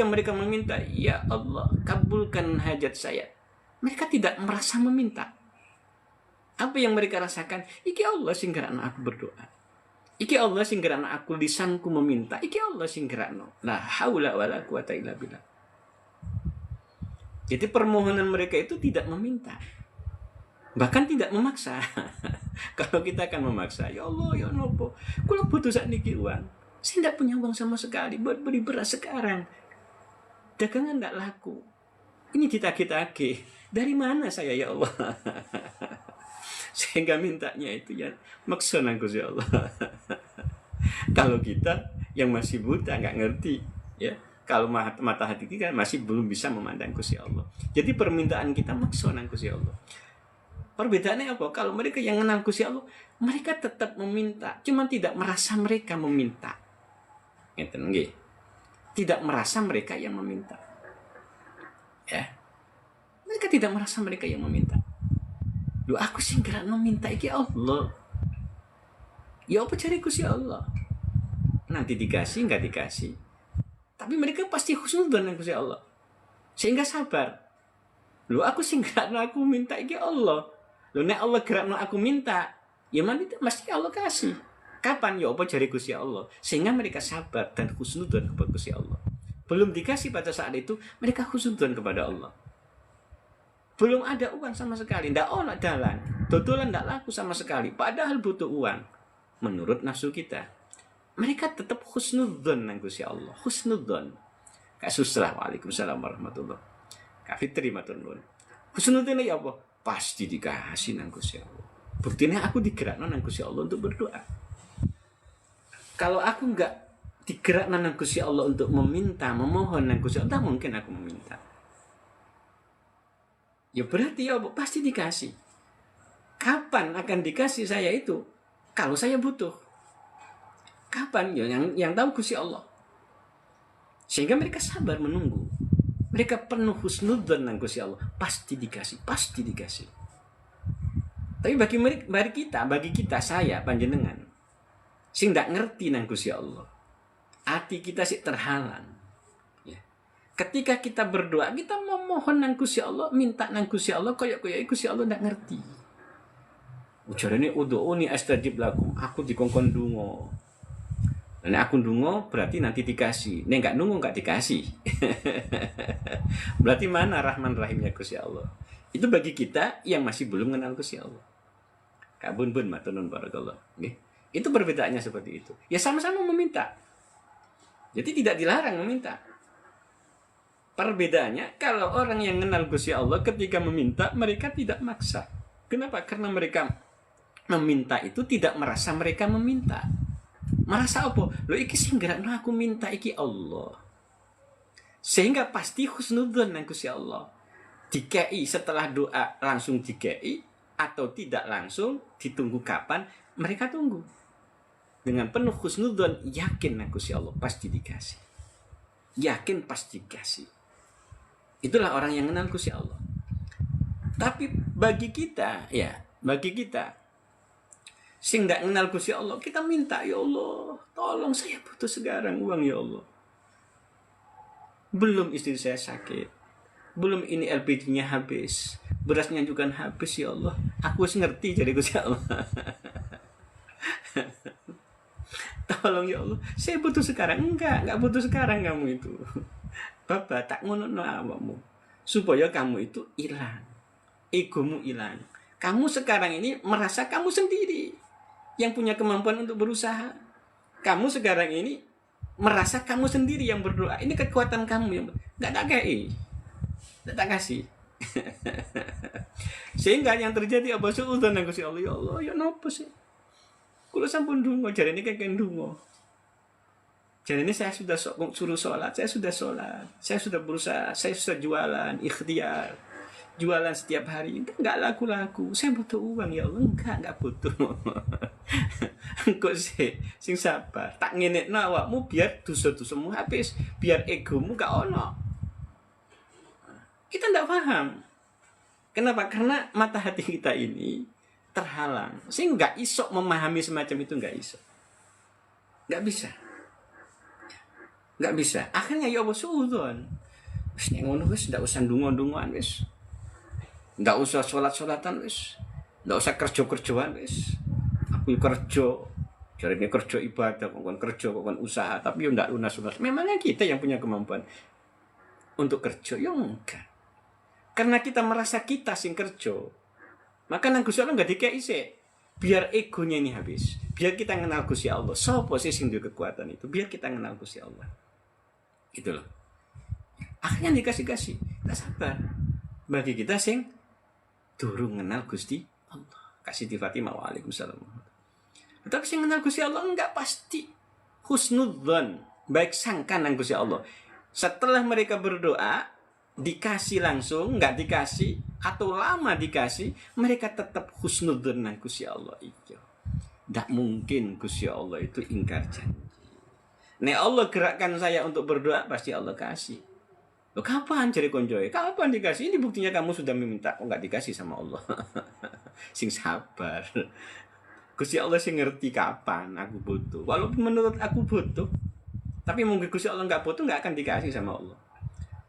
ketika mereka meminta, ya Allah kabulkan hajat saya, mereka tidak merasa meminta. Apa yang mereka rasakan? Iki Allah sing gerakno aku berdoa. Iki Allah sing gerakno aku lisanku meminta. Iki Allah sing gerakno. La haula wala quwata illa billah. Jadi permohonan mereka itu tidak meminta. Bahkan tidak memaksa. Kalau kita akan memaksa, ya Allah, ya nopo, kula butuh sakniki uang. Saya tidak punya uang sama sekali buat beli beras sekarang. Dagangan tidak laku. Ini ditagih-tagih. Dari mana saya, ya Allah? Sehingga mintanya itu ya maksa nang Gusti Allah. Kalau kita yang masih buta nggak ngerti, ya. Kalau mata hati kita masih belum bisa memandang Gusti Allah. Jadi permintaan kita maksa nang Gusti Allah. Perbedaannya apa? Kalau mereka yang kenal Gusti Allah, mereka tetap meminta, cuma tidak merasa mereka meminta. Ngeten nggih. Tidak merasa mereka yang meminta. Ya. Mereka tidak merasa mereka yang meminta. Loh, aku sih gerakno minta iki Allah. Ya apa cari Gusti Allah? Nanti dikasih, enggak dikasih. Tapi mereka pasti husnudzon nang Gusti Allah. Sehingga sabar. Loh, aku sih gerakno aku minta iki Allah. Loh, nek Allah gerakno aku minta, ya mesti Allah kasih. Kapan? Ya apa cari Gusti Allah? Sehingga mereka sabar dan husnudzon kepada Gusti Allah. Belum dikasih pada saat itu, mereka husnudzon kepada Allah. Belum ada uang sama sekali, ndak ono dalan, dodolan ndak laku sama sekali, padahal butuh uang. Menurut nafsu kita, mereka tetap husnudzon nang Gusti Allah, husnudzon. Kak Susrah, waalaikumsalam warahmatullah. Kak Fitri matur nuwun. Husnudzon ya apa? Pasti dikasih nang Gusti Allah. Buktinya aku digerakno nang Gusti Allah untuk berdoa. Kalau aku enggak digerakno nang Gusti Allah untuk meminta, memohon nang Gusti Allah, mungkin aku meminta. Ya berarti ya pasti dikasih. Kapan akan dikasih saya itu? Kalau saya butuh. Kapan? Ya yang tahu Gusti Allah. Sehingga mereka sabar menunggu. Mereka penuh husnudzon nang Gusti Allah. Pasti dikasih, pasti dikasih. Tapi bagi kita saya panjenengan sing ndak ngerti nang Gusti Allah. Hati kita sih terhalang. Ketika kita berdoa, kita memohon nang Gusti Allah, minta nang Gusti Allah, koyok-koyok Gusti Allah ndak ngerti. Ujarane ud'uni astajib lakum, aku dikongkon donga. Nek aku ndonga berarti nanti dikasih. Nek enggak ndonga enggak dikasih. Berarti mana Rahman Rahimnya Gusti Allah? Itu bagi kita yang masih belum kenal Gusti Allah. Kak Bun matur nuwun barakallah. Nggih. Itu perbedaannya seperti itu. Ya sama-sama meminta. Jadi tidak dilarang meminta. Perbedaannya, kalau orang yang kenal Gusti Allah ketika meminta, mereka tidak maksa. Kenapa? Karena mereka meminta itu tidak merasa mereka meminta. Merasa apa? Loh, iki sing gerakno aku minta iki Allah. Sehingga pasti husnudzon nang Gusti Allah. Dikei setelah doa langsung dikei atau tidak langsung, ditunggu kapan, mereka tunggu. Dengan penuh husnudzon, yakin nang Gusti Allah pasti dikasih. Yakin pasti dikasih. Itulah orang yang kenal Gusti Allah. Tapi bagi kita sing nggak kenal Gusti Allah, kita minta, ya Allah, tolong saya butuh sekarang uang, ya Allah. Belum istri saya sakit, belum ini LPG-nya habis, berasnya juga habis, ya Allah. Aku harus ngerti jadi Gusti Allah. Tolong ya Allah, saya butuh sekarang. Enggak butuh sekarang kamu itu. Bapak tak ngono awakmu supaya kamu itu hilang, egomu hilang. Kamu sekarang ini merasa kamu sendiri yang punya kemampuan untuk berusaha. Kamu sekarang ini merasa kamu sendiri yang berdoa. Ini kekuatan kamu yang nggak tak kasih. Sehingga yang terjadi apa suudzon nang Gusti Allah, ya Allah, ya napa sih? Kula sampun ndonga jarene kengken ndonga. Jadi ini saya sudah suruh sholat, saya sudah berusaha, saya sudah jualan, ikhtiar, jualan setiap hari, enggak laku-laku, saya butuh uang ya Allah, enggak butuh. Engkau sing sabar, tak ngenekno awakmu biar dosa-dosamu habis, biar egomu gak ono. Kita enggak paham. Kenapa? Karena mata hati kita ini terhalang, sehingga enggak iso memahami semacam itu, enggak iso, enggak bisa. nggak bisa. Akhirnya ya Allah suudzon. Wis nek ngono wis ndak usah ndonga-ndongaan wis. Ndak usah salat-salatan wis. Ndak usah kerja-kerjaan wis. Aku kerja, jarine kerja ibadah, kok kerja, kok usaha, tapi yo ndak lunas-lunas. Memangnya kita yang punya kemampuan untuk kerja? Ya enggak. Karena kita merasa kita sing kerja, maka nang Gusti Allah enggak dikei sik. Biar egonya ini habis. Biar kita kenal Gusti Allah. Sopo sih sing duwe kekuatan itu? Biar kita kenal Gusti Allah. Gitu loh. Akhirnya dikasih-kasih. Tak sabar. Bagi kita sing durung kenal Gusti Allah. Kasih di Fatimah, waalaikumsalam. Tapi sing kenal Gusti Allah enggak pasti husnudzon, baik sangka nang Gusti Allah. Setelah mereka berdoa, dikasih langsung, enggak dikasih atau lama dikasih, mereka tetap husnudzon nang Gusti Allah itu. Enggak mungkin Gusti Allah itu ingkar janji. Nek Allah gerakkan saya untuk berdoa, pasti Allah kasih. Loh, kapan cari konjoy? Kapan dikasih? Ini buktinya kamu sudah meminta, kok nggak dikasih sama Allah. Sing sabar. Gusti Allah sih ngerti kapan aku butuh. Walaupun menurut aku butuh, tapi mungkin Gusti Allah nggak butuh, nggak akan dikasih sama Allah.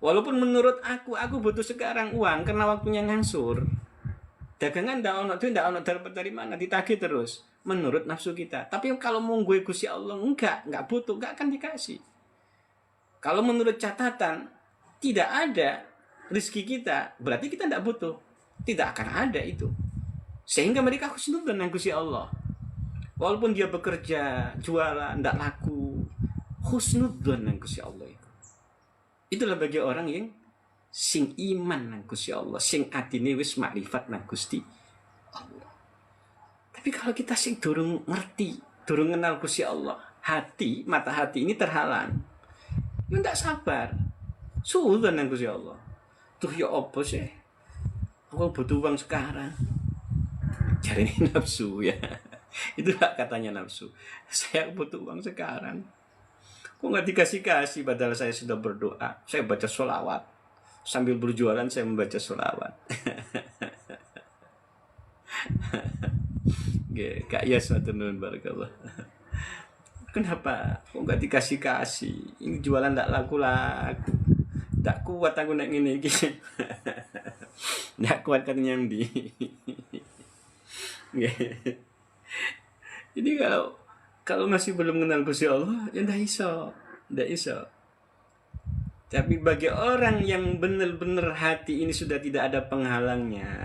Walaupun menurut aku butuh sekarang uang karena waktunya ngangsur. Dagangan ndak ono duit, ndak ono dapat dari mana, ditagih terus. Menurut nafsu kita. Tapi kalau mau gue Gusti Allah nggak butuh, nggak akan dikasih. Kalau menurut catatan tidak ada rezeki kita, berarti kita tidak butuh. Tidak akan ada itu. Sehingga mereka husnudzon dengan Gusti Allah. Walaupun dia bekerja, jualan, tidak laku, husnudzon dengan Gusti Allah itu. Itulah bagi orang yang sing iman dengan Gusti Allah, sing atine wis makrifat dengan Gusti Allah. Tapi kalau kita sing durung ngerti, durung kenal Gusti Allah, mata hati ini terhalang. Ya tidak sabar. Suudzon nang Gusti Allah. Tuh ya apa sih? Aku butuh uang sekarang. Cari nafsu ya. Itulah katanya nafsu. Saya butuh uang sekarang. Kok nggak dikasih-kasih padahal saya sudah berdoa. Saya baca sholawat. Sambil berjualan saya membaca sholawat. Kak Yas maturnuwun barakallah. Kenapa? Kok nggak dikasih-kasih? Ini jualan nggak laku-laku. Tak kuat aku nak ngene iki. Ndak kuat katanya yang di. Jadi kalau masih belum kenal Gusti Allah, ya ndak iso. Tapi bagi orang yang benar-benar hati ini sudah tidak ada penghalangnya,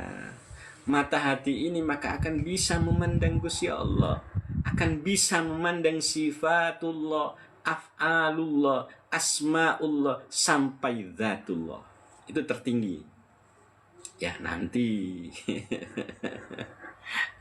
mata hati ini maka akan bisa memandang Gusti Allah, akan bisa memandang sifatullah, af'alullah, asma'ullah sampai zatullah. Itu tertinggi. Ya nanti